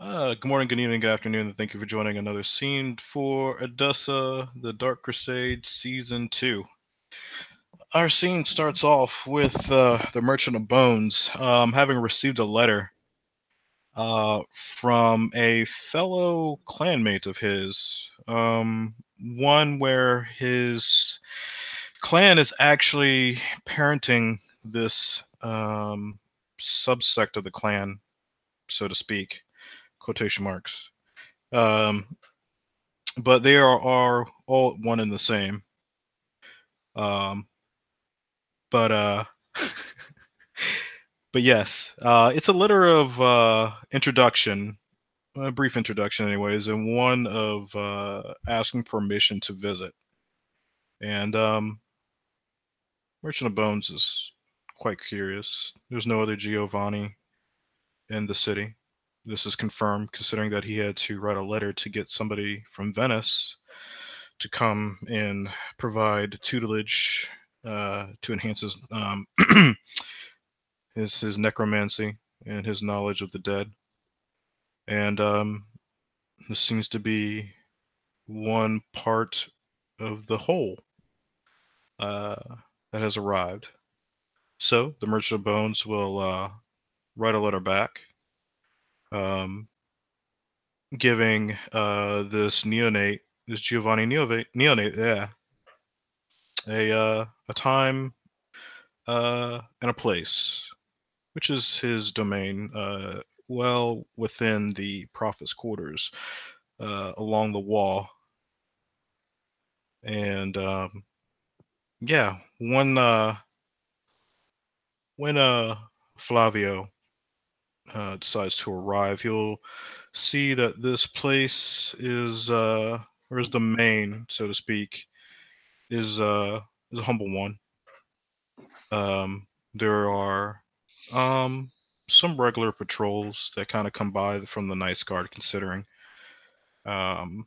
Good morning, good evening, good afternoon, and thank you for joining another scene for Edessa, The Dark Crusade, Season 2. Our scene starts off with the Merchant of Bones having received a letter from a fellow clanmate of his, one where his clan is actually parenting this subsect of the clan, so to speak, quotation marks. Um, but they are all one and the same. Um, but but yes, it's a letter of introduction, a brief introduction, anyways, and one of asking permission to visit. And Merchant of Bones is quite curious. There's no other Giovanni in the city. This is confirmed, considering that he had to write a letter to get somebody from Venice to come and provide tutelage to enhance his his necromancy and his knowledge of the dead. And this seems to be one part of the whole uh, that has arrived. So the Merchant of Bones will write a letter back, um, giving this Giovanni neonate, yeah, a time and a place, which is his domain, well within the prophet's quarters, along the wall. And yeah, when Flavio decides to arrive, he'll see that this place or is the main, so to speak, is a humble one. There are um, some regular patrols that kind of come by from the Night Guard, considering um,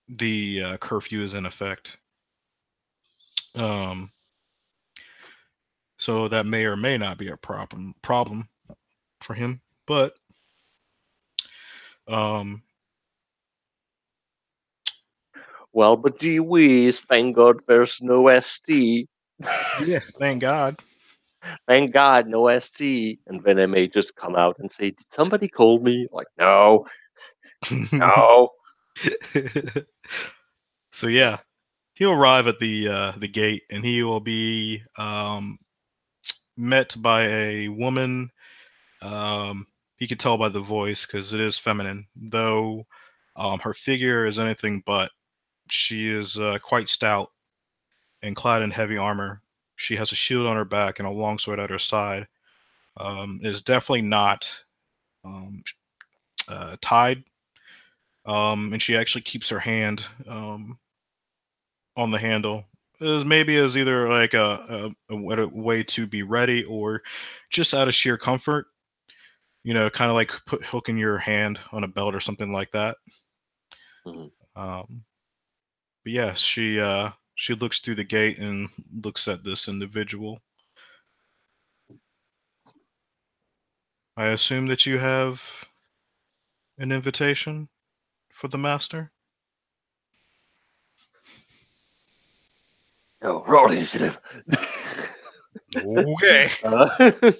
the curfew is in effect. Um, so that may or may not be a problem for him. But um, Well, but gee whiz, thank God there's no ST. yeah, thank God. Thank God, no ST. And then I may just come out and say, "Did somebody call me?" Like, no, no. So yeah, he'll arrive at the gate, and he will be met by a woman. Um, he could tell by the voice because it is feminine, though her figure is anything but. She is quite stout and clad in heavy armor. She has a shield on her back and a long sword at her side. It is definitely not um, tied, and she actually keeps her hand on the handle. As maybe as either like a way to be ready or just out of sheer comfort. You know, kind of like hooking your hand on a belt or something like that. Mhm. Um, but yeah, she looks through the gate and looks at this individual. I assume that you have an invitation for the master. No, roll initiative. Okay.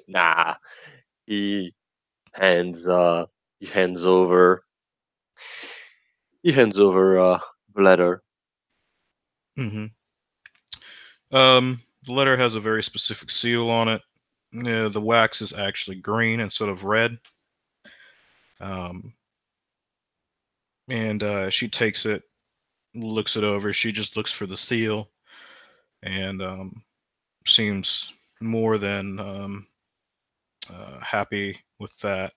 Nah, he hands uh he hands over the letter. Mm-hmm. The letter has a very specific seal on it. Yeah, the wax is actually green instead of red. Um, and she takes it, looks it over. She just looks for the seal, and seems more than happy with that.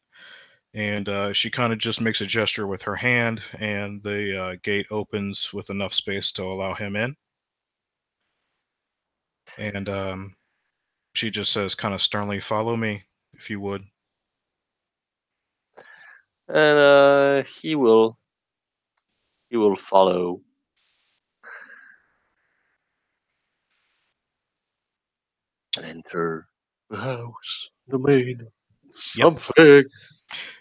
And she kind of just makes a gesture with her hand, and the gate opens with enough space to allow him in. And she just says, kind of sternly, "Follow me, if you would." And he will follow and enter the house, the main Yep. something.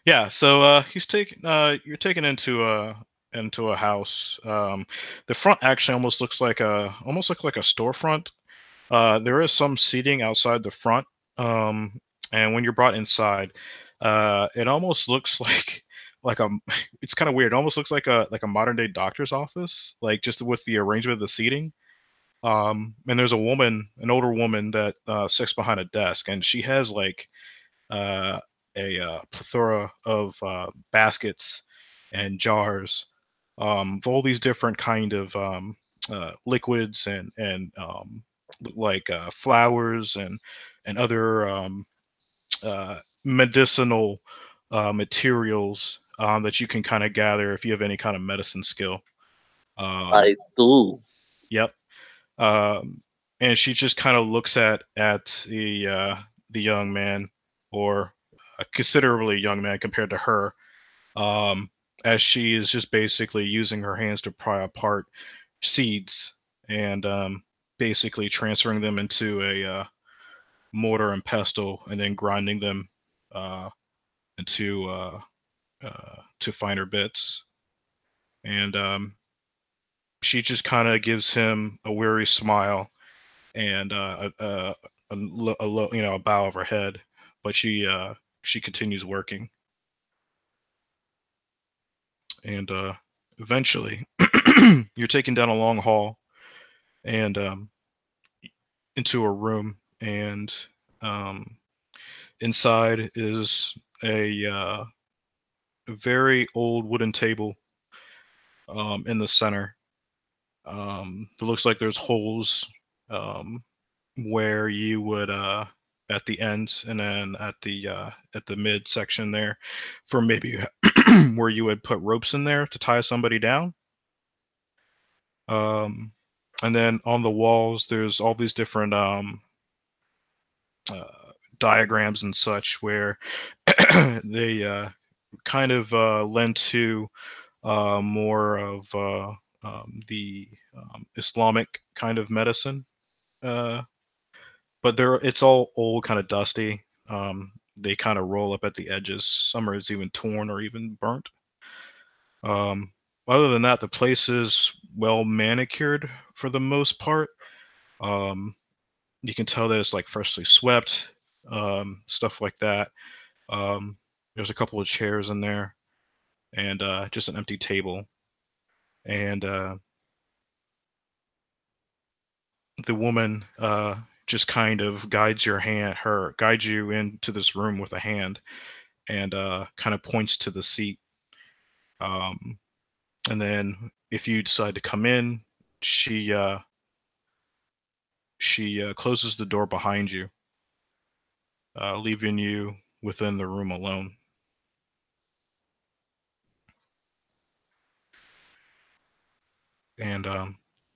Yeah, so he's taken. You're taken into a house. The front actually almost looks like a storefront. There is some seating outside the front, um, and when you're brought inside, it almost looks like a. It's kind of weird. It almost looks like a modern day doctor's office, like just with the arrangement of the seating. And there's a woman, an older woman that sits behind a desk, and she has like uh, a plethora of baskets and jars of all these different kind of liquids and like flowers and other medicinal materials that you can kind of gather if you have any kind of medicine skill. Um, I do. yep. Um, and she just kind of looks at the young man, or a considerably young man compared to her, um, as she is just basically using her hands to pry apart seeds and basically transferring them into a mortar and pestle, and then grinding them uh, into finer bits. And she just kind of gives him a weary smile and a bow of her head, but she continues working, and eventually you're taken down a long hall and into a room, and um, inside is a very old wooden table in the center. It looks like there's holes um, where you would at the ends and then at the mid section there for maybe where you would put ropes in there to tie somebody down. Um, and then on the walls, there's all these different uh, diagrams and such where they kind of lend to more of the Islamic kind of medicine. Uh, but it's all old, kind of dusty. They kind of roll up at the edges. Some are even torn or even burnt. Um, Other than that, the place is well manicured for the most part. Um, you can tell that it's like freshly swept, stuff like that. There's a couple of chairs in there and just an empty table. And the woman just kind of guides you into this room with a hand and kind of points to the seat. Um, and then if you decide to come in, she uh, she closes the door behind you, leaving you within the room alone. And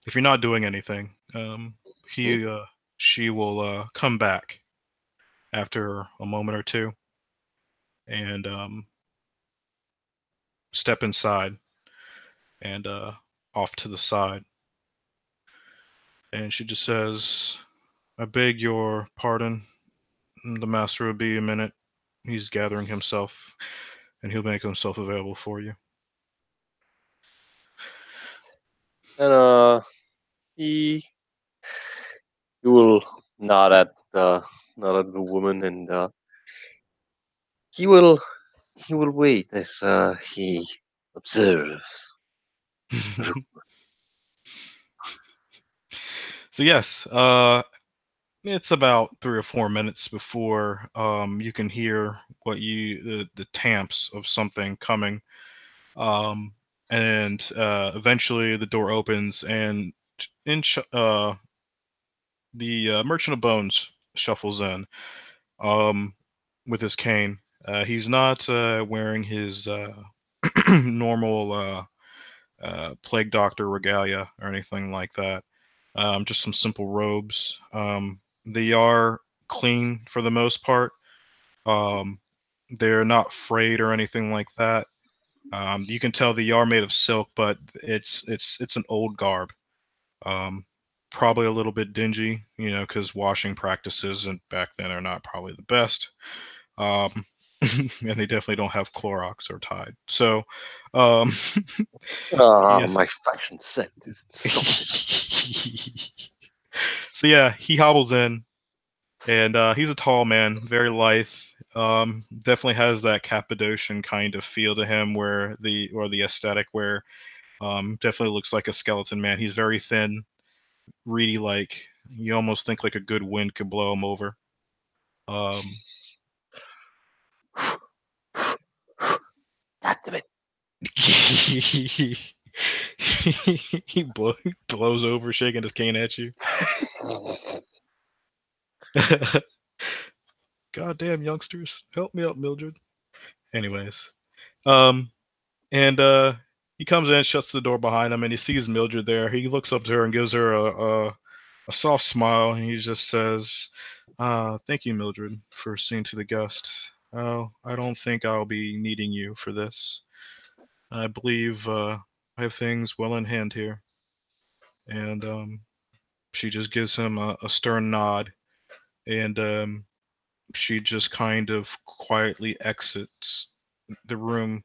if you're not doing anything, Hmm? he she will come back after a moment or two and step inside and off to the side. And she just says, "I beg your pardon. The master will be a minute. He's gathering himself, and he'll make himself available for you." And he he will nod at the woman, and he will he will wait as he observes. So yes, it's about 3 or 4 minutes before you can hear the tamps of something coming, um, and eventually the door opens and the Merchant of Bones shuffles in um, with his cane. He's not wearing his normal plague doctor regalia or anything like that. Just some simple robes. They are clean for the most part. Um, they're not frayed or anything like that. You can tell they are made of silk, but it's an old garb. Um, Probably a little bit dingy, because washing practices and back then are not probably the best. Um, and they definitely don't have Clorox or Tide. So, um, Ah, yeah. my fashion sense is insulted. So yeah, he hobbles in, and he's a tall man, very lithe. Definitely has that Cappadocian kind of feel to him, where the aesthetic where definitely looks like a skeleton man. He's very thin, reedy like. You almost think like a good wind could blow him over. Um, God damn it. he blows over, shaking his cane at you. Goddamn youngsters, help me up, Mildred. Anyways, um, and he comes in, shuts the door behind him, and he sees Mildred there. He looks up to her and gives her a soft smile, and he just says, "Thank you, Mildred, for seeing to the guest. Oh, I don't think I'll be needing you for this. I believe I have things well in hand here." And she just gives him a stern nod, and she just kind of quietly exits the room.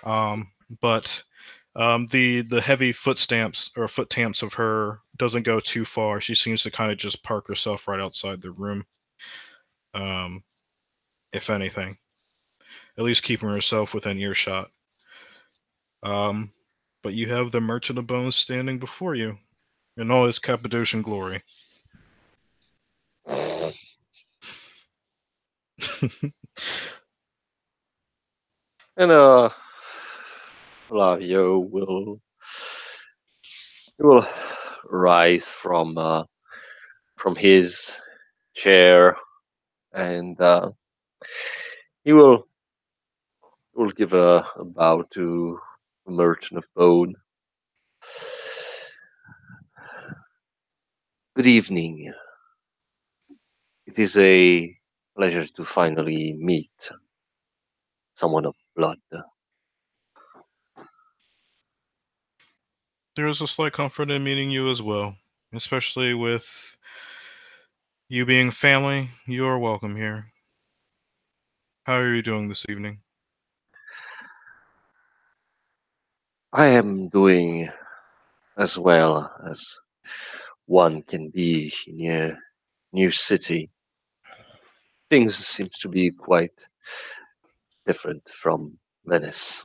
Um, but the heavy foot tamps of her doesn't go too far. She seems to kind of just park herself right outside the room. Um, if anything, at least keeping herself within earshot. Um, but you have the Merchant of Bones standing before you in all his Cappadocian glory. And Flavio will rise from his chair, and he will give a bow to the merchant of bone. Good evening. It is a pleasure to finally meet someone of blood. There is a slight comfort in meeting you as well, especially with you being family. You are welcome here. How are you doing this evening? I am doing as well as one can be in a new city. Things seems to be quite different from Venice.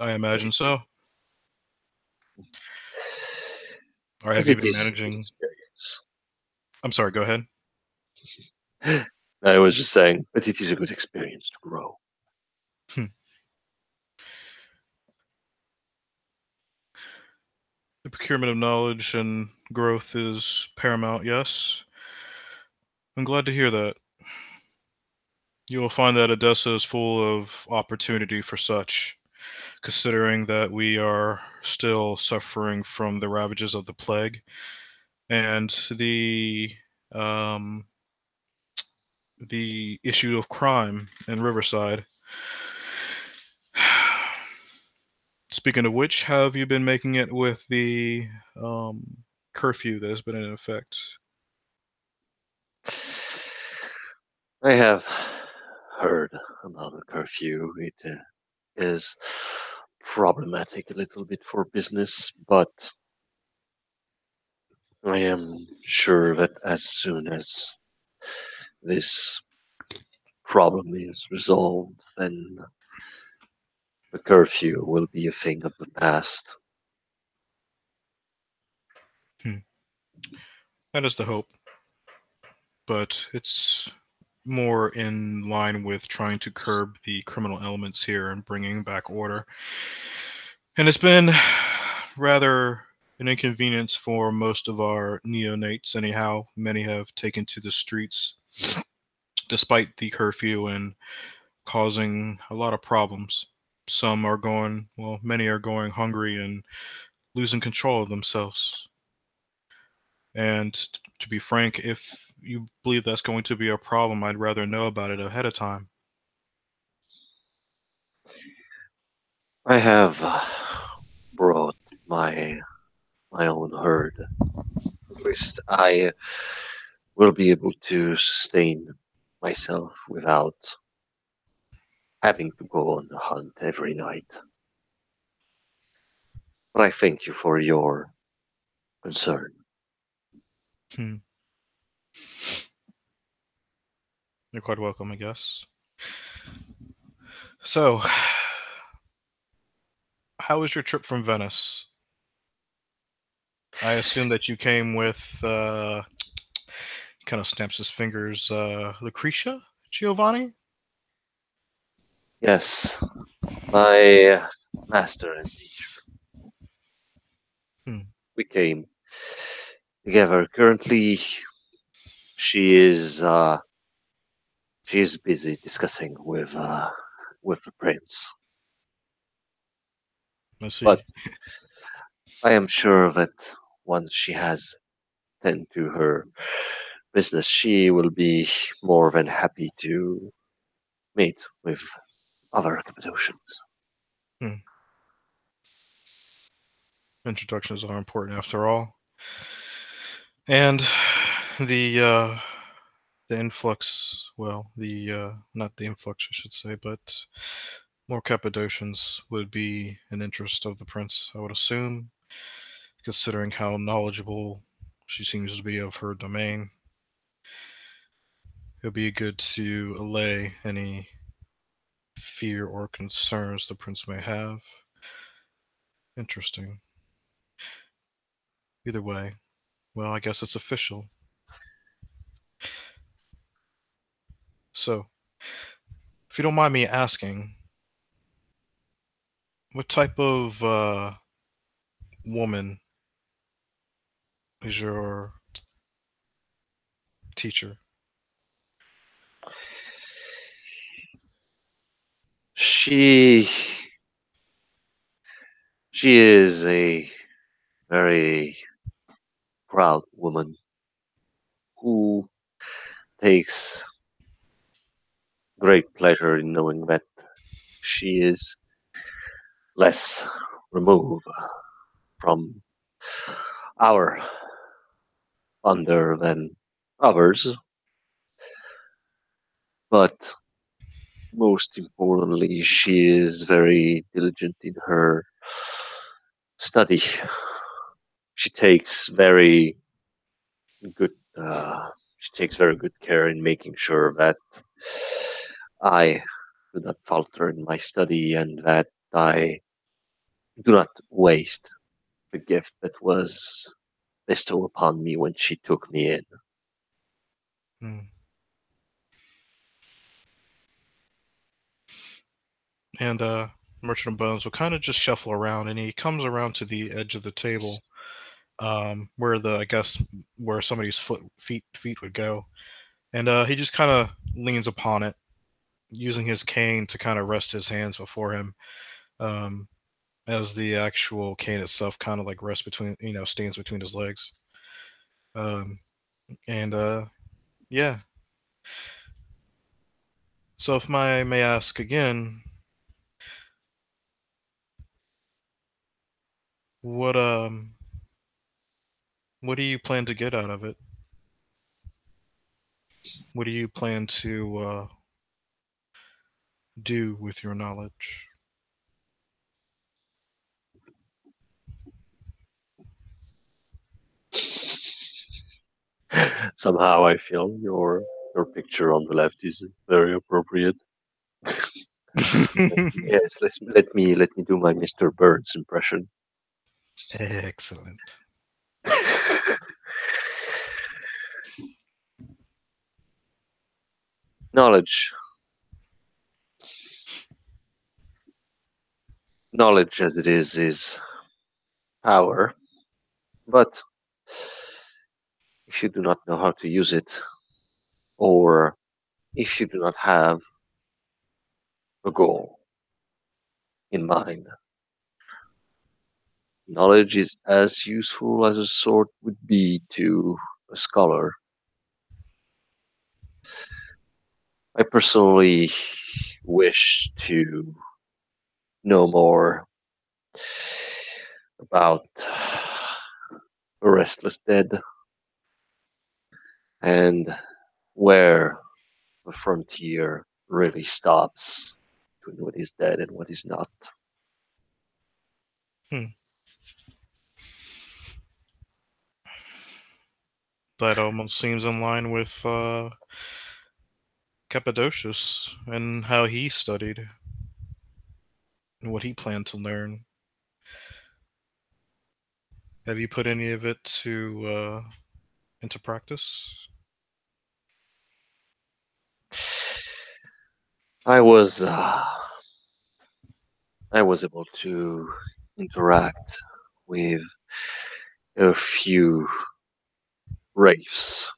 I But imagine it, so. Or but have you it been is a good managing? experience. I'm sorry, go ahead. I was just saying, but it is a good experience to grow. Hmm. The procurement of knowledge and growth is paramount, yes. I'm glad to hear that. You will find that Edessa is full of opportunity for such, considering that we are still suffering from the ravages of the plague and um, the issue of crime in Riverside. Speaking of which, have you been making it with the curfew that has been in effect? I have heard about the curfew. It is problematic a little bit for business, but I am sure that as soon as this problem is resolved, then the curfew will be a thing of the past. Hmm. That is the hope, but it's more in line with trying to curb the criminal elements here and bringing back order. And it's been rather an inconvenience for most of our neonates, anyhow. Many have taken to the streets despite the curfew and causing a lot of problems. Some are going, well, many are going hungry and losing control of themselves. And to be frank, if you believe that's going to be a problem, I'd rather know about it ahead of time. I have brought my my own herd. At least I will be able to sustain myself without having to go on the hunt every night. But I thank you for your concern. Hmm. You're quite welcome, I guess. So, how was your trip from Venice? I assume that you came with, he kind of snaps his fingers, Lucretia Giovanni? Yes, my master and teacher. Hmm. We came together. Currently, she is uh, she is busy discussing with the prince. I But see. I am sure that once she has tend to her business, she will be more than happy to meet with other Cappadocians. Hmm. Introductions are important after all. And the influx, well, the not the influx, I should say, but more Cappadocians would be an interest of the prince, I would assume, considering how knowledgeable she seems to be of her domain. It would be good to allay any fear or concerns the prince may have. Interesting. Either way, well, I guess it's official. So, if you don't mind me asking, what type of woman is your teacher? She she is a very proud woman who takes great pleasure in knowing that she is less removed from our under than others, but most importantly, she is very diligent in her study. She takes very good she takes very good care in making sure that I do not falter in my study and that I do not waste the gift that was bestowed upon me when she took me in. Hmm. And Merchant of Bones will kind of just shuffle around, and he comes around to the edge of the table, where the I guess where somebody's feet would go, and he just kind of leans upon it, using his cane to kind of rest his hands before him, um, as the actual cane itself kind of like rests between, stands between his legs. Um, and yeah. So if I may ask again, what um what do you plan to get out of it? What do you plan to do with your knowledge? Somehow I feel your picture on the left is very appropriate. Yes, let me do my Mr. Burns impression. Excellent. knowledge, knowledge as it is power. But if you do not know how to use it, or if you do not have a goal in mind, knowledge is as useful as a sword would be to a scholar. I personally wish to know more about the restless dead and where the frontier really stops between what is dead and what is not. Hmm. That almost seems in line with Cappadocius and how he studied and what he planned to learn. Have you put any of it to into practice? I was uh, I was able to interact with a few wraiths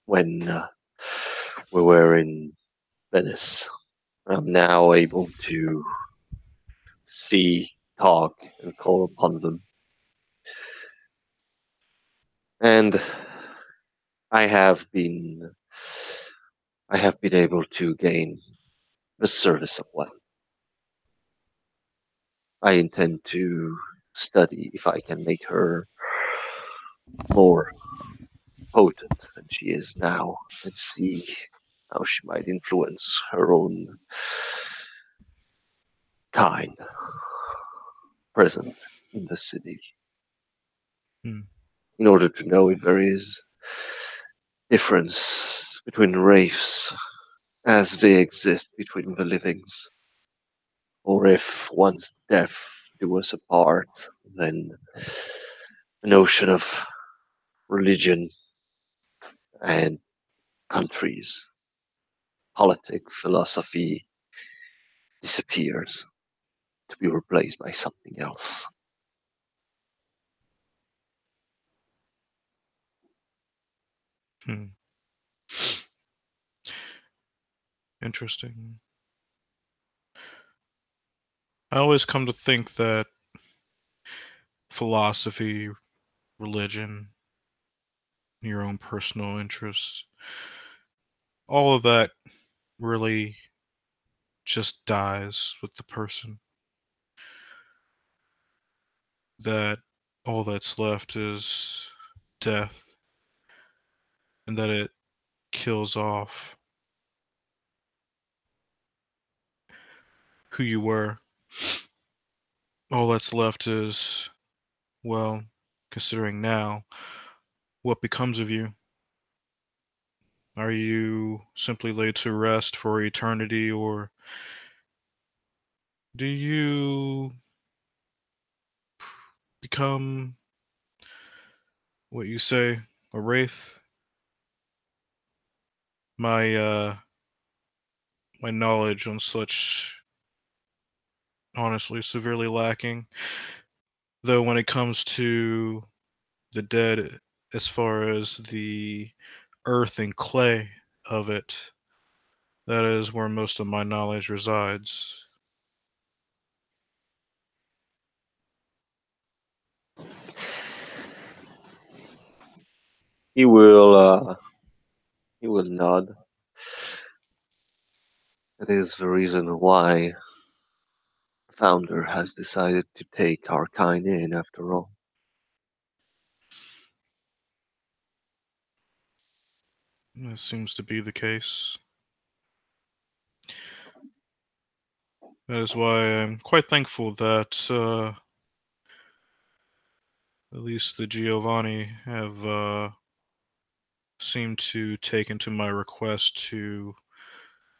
when we were in Venice. I'm now able to see, talk, and call upon them. And I have been I have been able to gain the service of one. I intend to study if I can make her more potent than she is now and see how she might influence her own kind present in the city Hmm. in order to know if there is difference between wraiths as they exist between the livings, or if once death do us apart, then the notion of religion and countries, politics, philosophy disappears to be replaced by something else. Hmm. Interesting. I always come to think that philosophy, religion, your own personal interests, all of that really just dies with the person. That all that's left is death, and that it kills off who you were. All that's left is, well, considering now, what becomes of you? Are you simply laid to rest for eternity, or do you become what you say, a wraith? My my knowledge on such honestly severely lacking. Though when it comes to the dead, as far as the earth and clay of it, that is where most of my knowledge resides. He will he will nod. That is the reason why the founder has decided to take our kind in after all. That seems to be the case. That is why I'm quite thankful that at least the Giovanni have seemed to take into my request to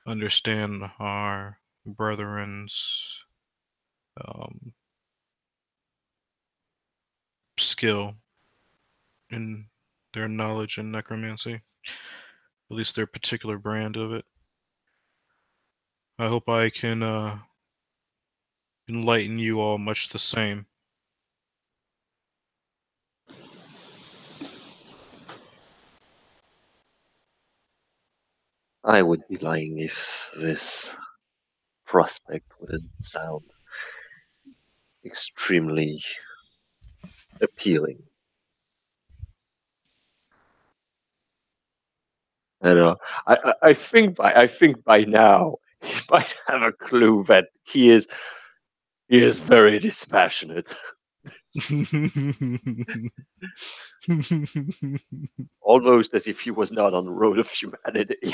understand our brethren's um, skill in their knowledge in necromancy, at least their particular brand of it. I hope I can enlighten you all much the same. I would be lying if this prospect wouldn't sound extremely appealing. And I think by now he might have a clue that he is very dispassionate. almost as if he was not on the road of humanity.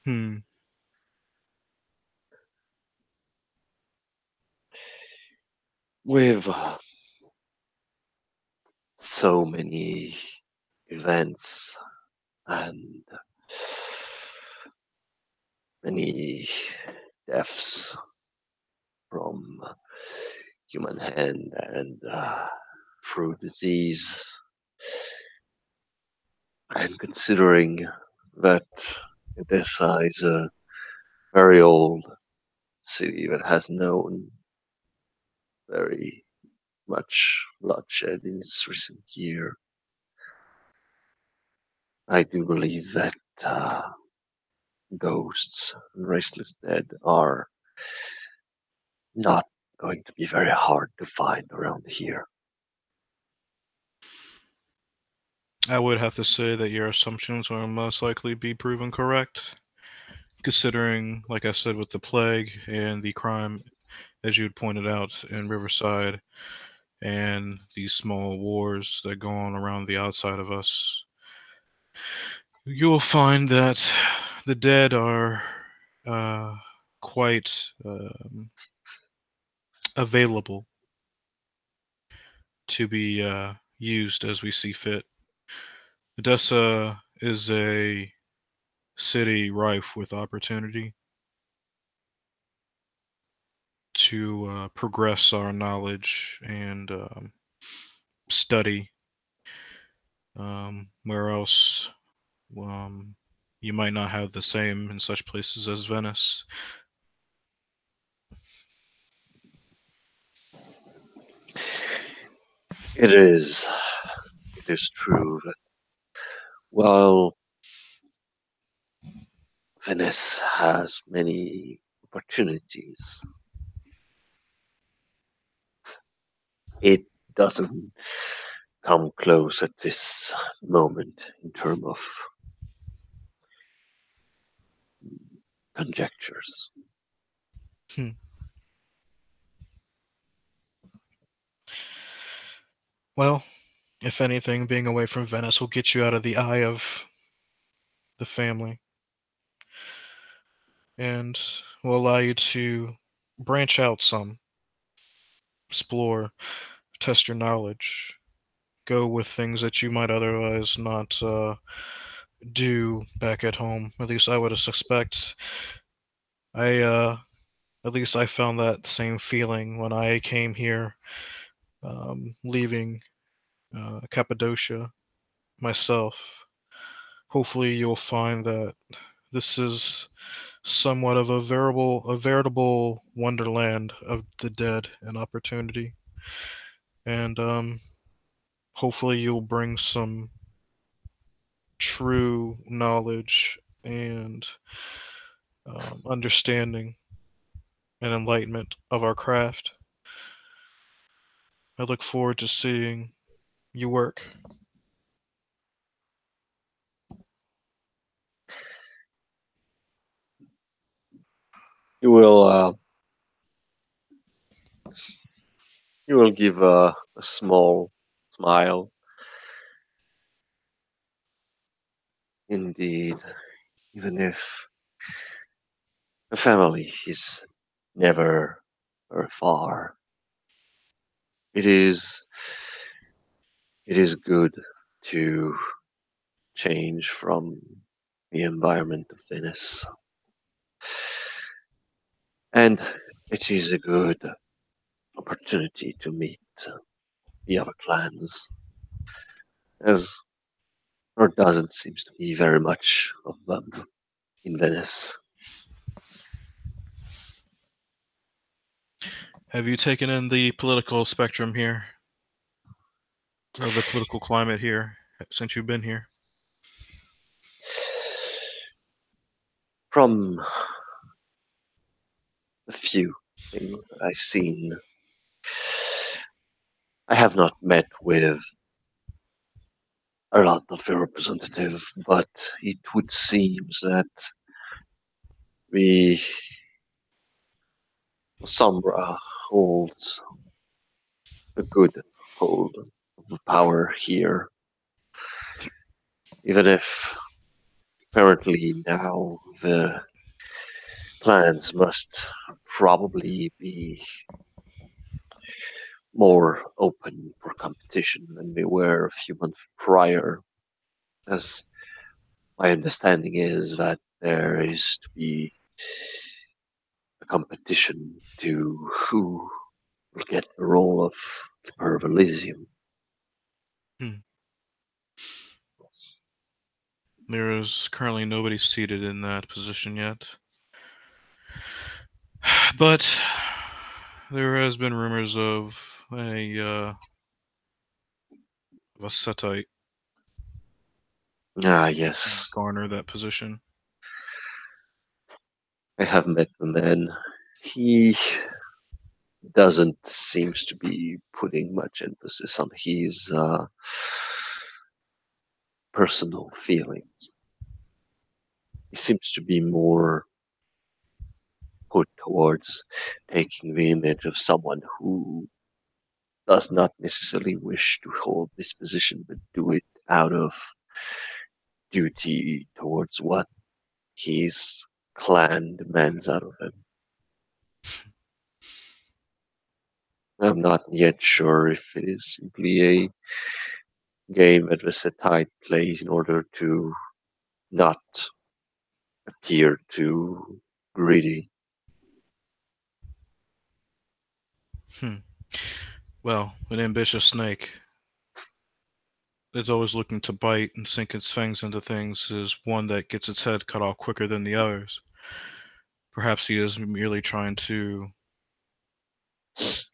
Hmm. With so many events and many deaths from human hand and through disease, I'm considering that Edessa is a very old city that has known very much bloodshed in its recent year. I do believe that ghosts and restless dead are not going to be very hard to find around here. I would have to say that your assumptions will most likely be proven correct, considering, like I said, with the plague and the crime, as you had pointed out, in Riverside, and these small wars that go on around the outside of us, you will find that the dead are uh, quite available to be used as we see fit. Edessa is a city rife with opportunity to progress our knowledge and study, where else um, you might not have the same in such places as Venice. It is. It is true that while Venice has many opportunities, it doesn't come close at this moment in terms of conjectures. Hmm. Well, if anything, being away from Venice will get you out of the eye of the family and will allow you to branch out some, explore, test your knowledge, go with things that you might otherwise not do back at home. At least I would suspect. I at least I found that same feeling when I came here, leaving Cappadocia myself. Hopefully, you'll find that this is somewhat of a veritable wonderland of the dead and opportunity, and hopefully, you'll bring some true knowledge and understanding and enlightenment of our craft. I look forward to seeing you work. You will you will give a small smile. Indeed, even if the family is never very far, it is it is good to change from the environment of Venice, and it is a good opportunity to meet the other clans, as there doesn't seem to be very much of them in Venice. Have you taken in the political spectrum here, or the political climate here, since you've been here? From a few things that I've seen, I have not met with a lot of your representative, but it would seem that we some holds a good hold of the power here, even if apparently now the plans must probably be more open for competition than they were a few months prior, as my understanding is that there is to be a competition to who will get the role of Keeper of Elysium. Hmm. There is currently nobody seated in that position yet. But there has been rumors of a Setite Ah, yes, garner that position. I have met the man. He doesn't seems to be putting much emphasis on his personal feelings. He seems to be more put towards taking the image of someone who does not necessarily wish to hold this position, but do it out of duty towards what his clan demands out of him. I'm not yet sure if it is simply a game that the Setite plays in order to not appear too greedy. Hmm. Well, an ambitious snake that's always looking to bite and sink its fangs into things is one that gets its head cut off quicker than the others. Perhaps he is merely trying to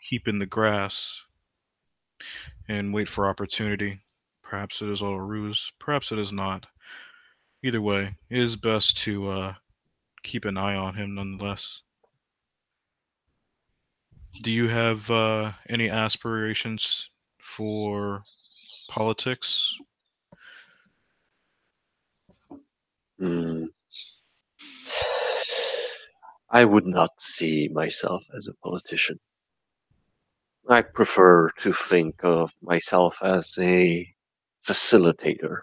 keep in the grass and wait for opportunity. Perhaps it is all a ruse. Perhaps it is not. Either way, it is best to keep an eye on him nonetheless. Do you have any aspirations for politics? Hmm. I would not see myself as a politician. I prefer to think of myself as a facilitator.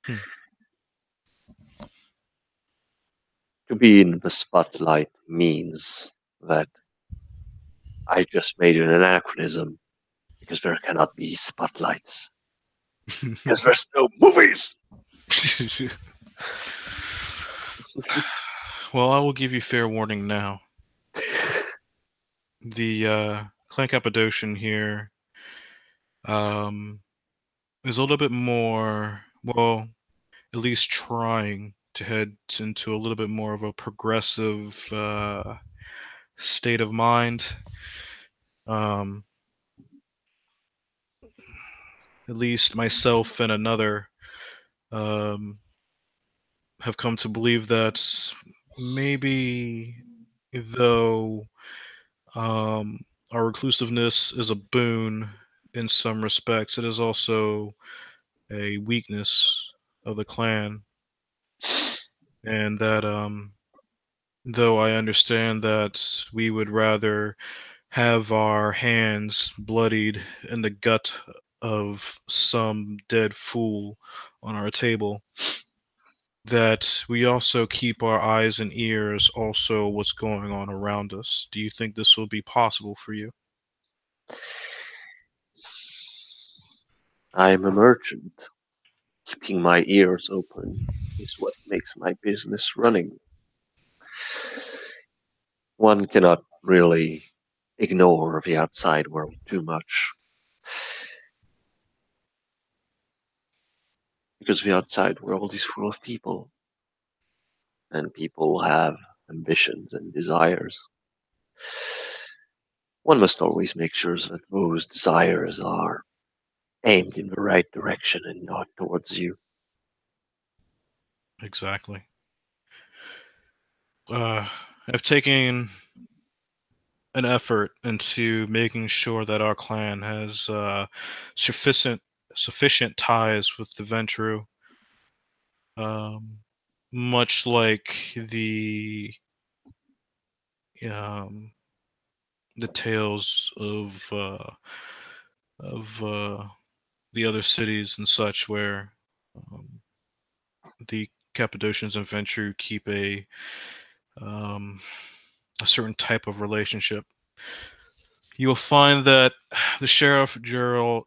Hmm. To be in the spotlight means that I just made an anachronism because there cannot be spotlights because there's no movies. Well, I will give you fair warning now. The Clan Cappadocian here um, is a little bit more, well, at least trying to head into a little bit more of a progressive state of mind. Um, at least myself and another um, have come to believe that maybe though um, our reclusiveness is a boon in some respects, it is also a weakness of the clan, and that though I understand that we would rather have our hands bloodied in the gut of some dead fool on our table, that we also keep our eyes and ears also what's going on around us. Do you think this will be possible for you? I'm a merchant. Keeping my ears open is what makes my business running. One cannot really ignore the outside world too much because the outside world is full of people and people have ambitions and desires. One must always make sure that those desires are aimed in the right direction and not towards you. Exactly. Uh, I've taken an effort into making sure that our clan has sufficient sufficient ties with the Ventru, um, much like um, the tales of the other cities and such, where um, the Cappadocians and Ventru keep um, a certain type of relationship. You'll find that the sheriff Gerard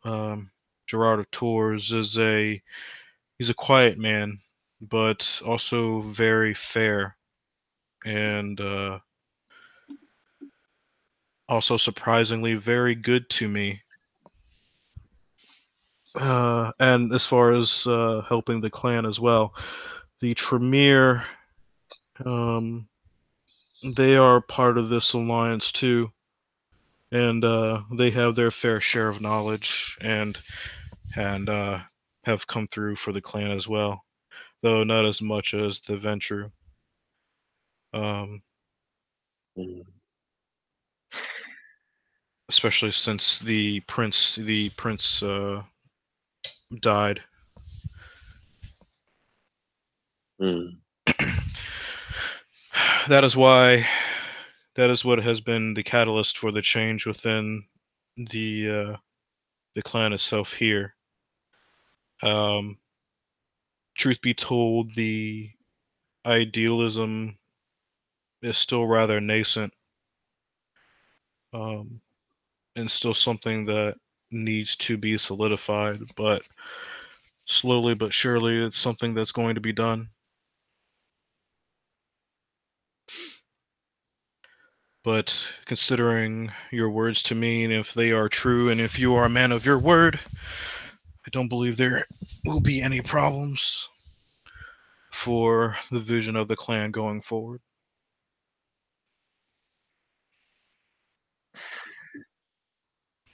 of Tours he's a quiet man, but also very fair and also surprisingly very good to me. And as far as helping the clan as well, the Tremere, um, they are part of this alliance too, and they have their fair share of knowledge and have come through for the clan as well, though not as much as the Ventru. Um, mm, Especially since the prince died. mm, That is why that is what has been the catalyst for the change within the clan itself here. Um, Truth be told, the idealism is still rather nascent, um, and still something that needs to be solidified. But slowly but surely, it's something that's going to be done. But considering your words to me, and if they are true, and if you are a man of your word, I don't believe there will be any problems for the vision of the clan going forward.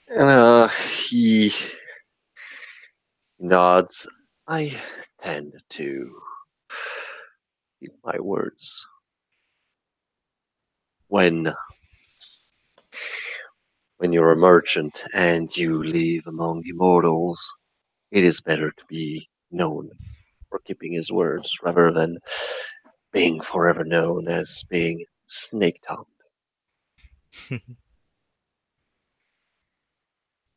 and he nods. I tend to keep my words. When you're a merchant and you live among immortals, it is better to be known for keeping his words rather than being forever known as being snake tongued.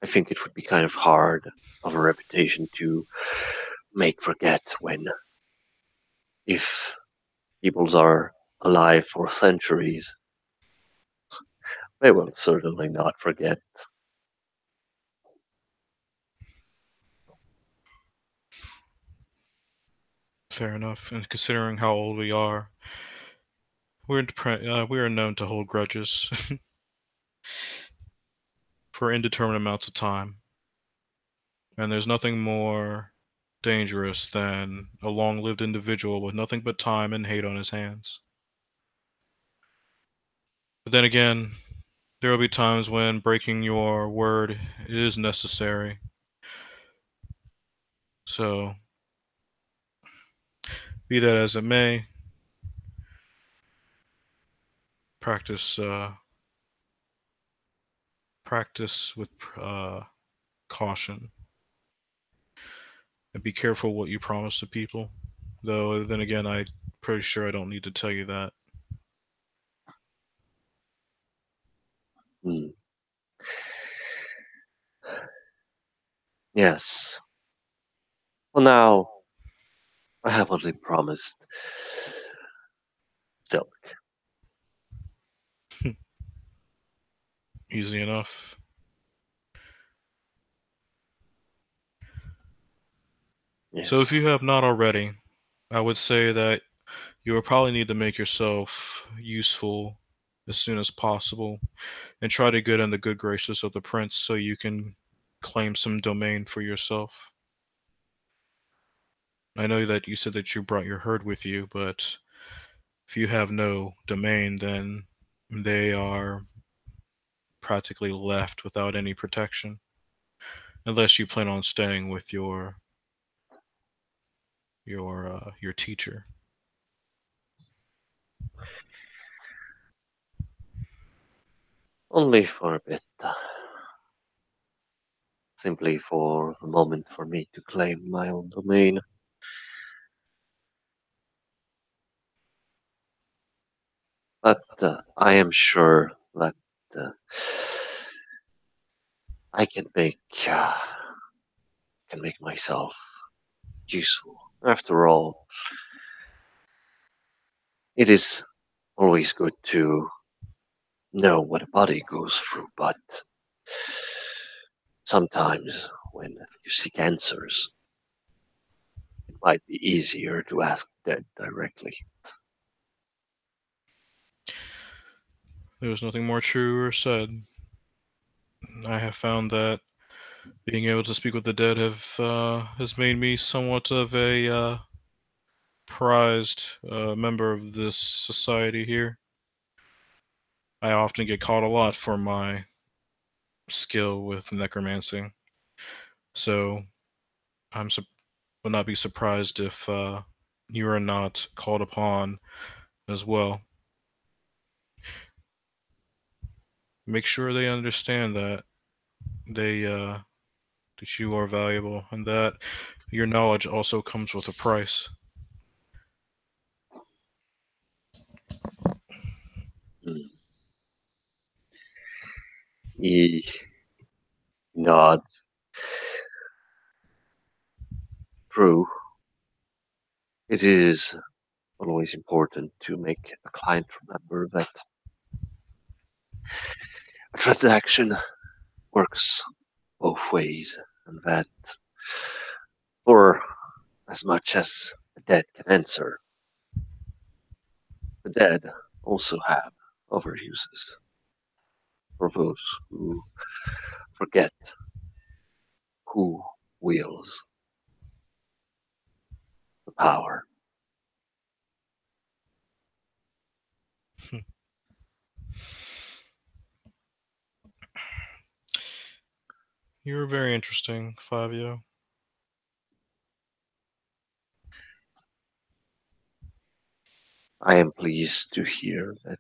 I think it would be kind of hard of a reputation to make forget when, if peoples are alive for centuries, they will certainly not forget. Fair enough. And considering how old we are, we are known to hold grudges for indeterminate amounts of time. And there's nothing more dangerous than a long-lived individual with nothing but time and hate on his hands. But then again, there will be times when breaking your word is necessary. So, be that as it may, practice practice with caution and be careful what you promise to people. Though then again, I'm pretty sure I don't need to tell you that. Hmm. Yes. Well, now I have only promised silk. Easy enough. So if Yes. you have not already, I would say that you will probably need to make yourself useful as soon as possible and try to get in the good graces of the prince so you can claim some domain for yourself. I know that you said that you brought your herd with you, but if you have no domain, then they are practically left without any protection, unless you plan on staying with your teacher. Only for a bit. simply for a moment for me to claim my own domain. But I am sure that uh, I can make myself useful. After all, it is always good to know what a body goes through, but sometimes when you seek answers, it might be easier to ask dead directly. There was nothing more true or said. I have found that being able to speak with the dead has made me somewhat of a prized member of this society here. I often get called a lot for my skill with necromancy, so I'm would not be surprised if you are not called upon as well. Make sure they understand they that you are valuable and that your knowledge also comes with a price. Mm. He nods. True, it is always important to make a client remember that a transaction works both ways, and that for as much as the dead can answer, the dead also have other uses for those who forget who wields the power. You're very interesting, Flavio. I am pleased to hear that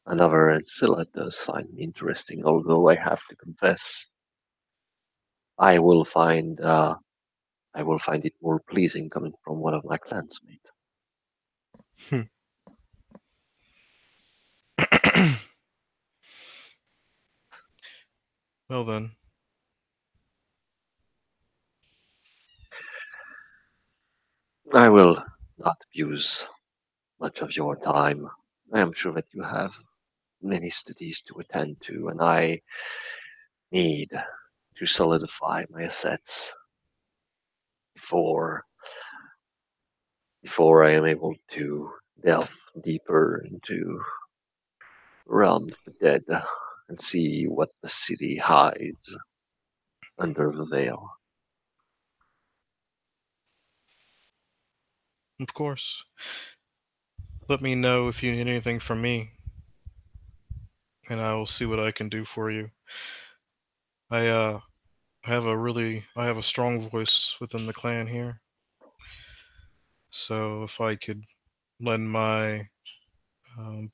another Ancilla does find me interesting, although I have to confess I will find I will find it more pleasing coming from one of my clansmates. Well then, I will not abuse much of your time. I am sure that you have many studies to attend to, and I need to solidify my assets before before I am able to delve deeper into the realm of the dead and see what the city hides under the veil. of course. Let me know if you need anything from me, and I will see what I can do for you. I I have a strong voice within the clan here. So if I could lend my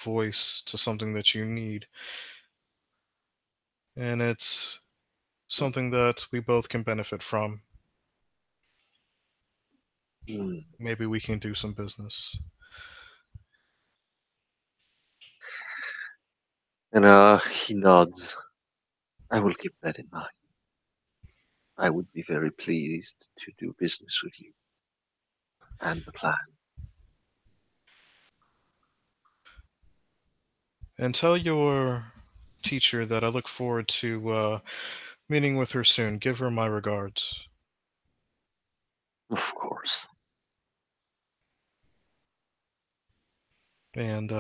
voice to something that you need, and it's something that we both can benefit from, Hmm. maybe we can do some business. And he nods. I will keep that in mind. I would be very pleased to do business with you and the clan. And tell your teacher that I look forward to meeting with her soon. Give her my regards. Of course. And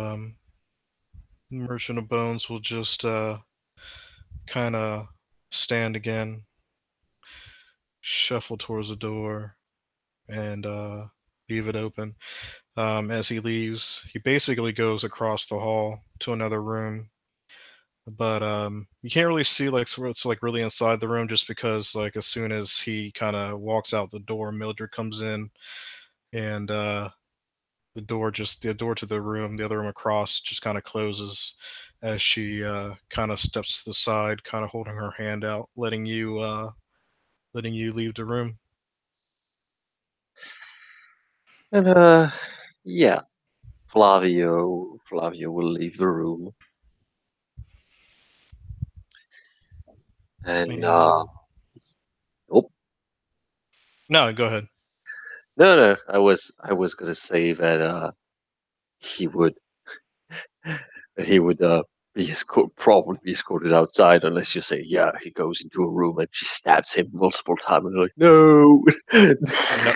Merchant of Bones will just kind of stand again, shuffle towards the door, and leave it open. As he leaves, he basically goes across the hall to another room, but you can't really see like what's like really inside the room just because like as soon as he kind of walks out the door, Mildred comes in and the door to the room, the other room across, just kind of closes, as she kind of steps to the side, kind of holding her hand out, letting you leave the room. And yeah, Flavio will leave the room, and And oh no, go ahead. no, I was gonna say that he would he would probably be escorted outside unless you say, yeah, he goes into a room and she stabs him multiple times and you're like, no. Yep,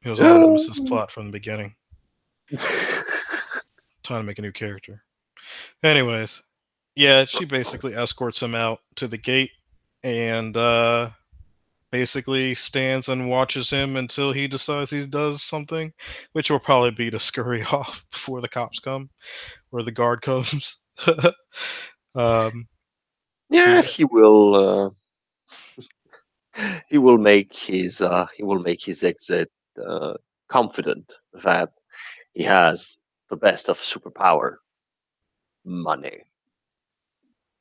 it was all Nemesis No. plot from the beginning. Time to make a new character. Anyways, yeah, she basically escorts him out to the gate and basically stands and watches him until he decides he does something, which will probably be to scurry off before the cops come or the guard comes. um, but Yeah, yeah, he will make his exit uh, confident that he has the best of superpower, money.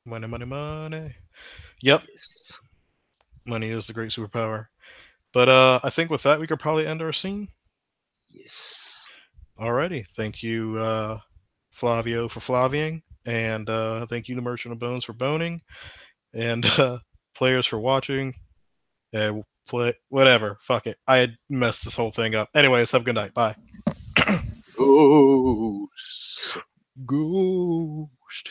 money, money, money. Yep, Yes. money is the great superpower. But I think with that we could probably end our scene. Yes. Alrighty, thank you, Flavio, for Flaviing, and thank you, the Merchant of Bones, for boning, and players for watching. And play whatever. Fuck it. I had messed this whole thing up. Anyways, have a good night. Bye. Ghost. Ghost.